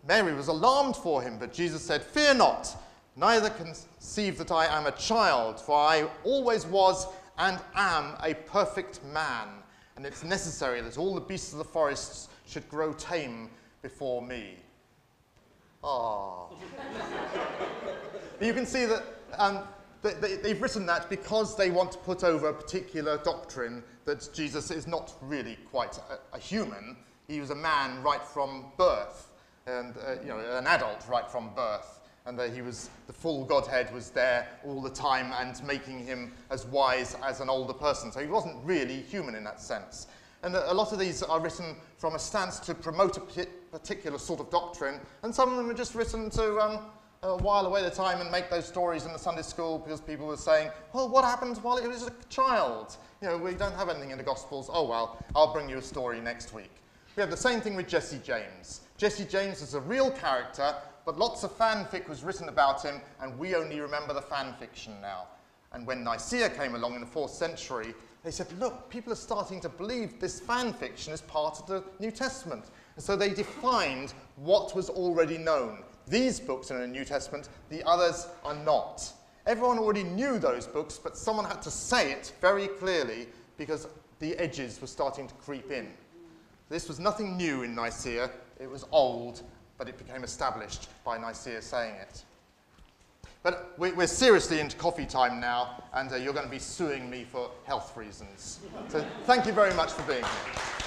Mary was alarmed for him, but Jesus said, "Fear not, neither conceive that I am a child, for I always was and am a perfect man, and it's necessary that all the beasts of the forests should grow tame before me." You can see that they've written that because they want to put over a particular doctrine that Jesus is not really quite a human. He was a man right from birth, and an adult right from birth, and that he was the full Godhead was there all the time and making him as wise as an older person. So he wasn't really human in that sense. And a lot of these are written from a stance to promote a particular sort of doctrine, and some of them are just written to while away the time and make those stories in the Sunday school because people were saying, "Well, what happened while it was a child? We don't have anything in the Gospels. Oh, well, I'll bring you a story next week." We have the same thing with Jesse James. Jesse James is a real character, but lots of fanfic was written about him, and we only remember the fan fiction now. And when Nicaea came along in the 4th century, they said, "Look, people are starting to believe this fan fiction is part of the New Testament." And so they defined what was already known. These books are in the New Testament, the others are not. Everyone already knew those books, but someone had to say it very clearly because the edges were starting to creep in. This was nothing new in Nicaea. It was old, but it became established by Nicaea saying it. But we're seriously into coffee time now, and you're going to be suing me for health reasons. So thank you very much for being here.